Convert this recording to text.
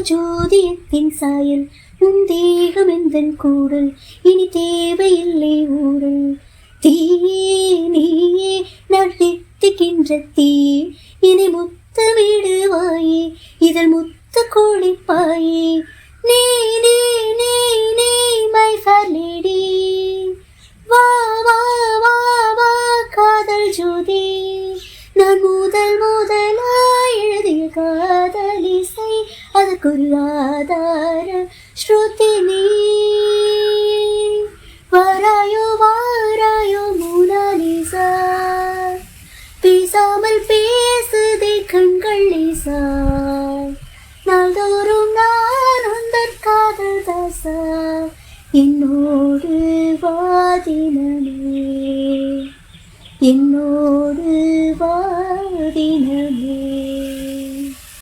ஜோதியத்தின் சாயல் உன் தேகம் எந்தன் கூடல் இனி தேவையில்லை ஊடல் தீயே நீயே நான் தித்திக்கின்ற தீயே இனி முத்தமிடுவாயே இதழ் முத்த கோழிப்பாயே நீ நீ நீ நீ மை ஃபேர் லேடி வா வா வா வா காதல் ஜோதி நான் முதலாய் எழுதிய காதலிசை அதற்கொரு ஆதார ஸ்ருதி நீ வாராயோ வாராயோ மோனாலிசா பேசாமல் பேசுதே கண்கள் லேசா நாள்தோறும் நான் உந்தன் காதல் தாசா என்னோடு வாதினமே என்னோடு வாதினமே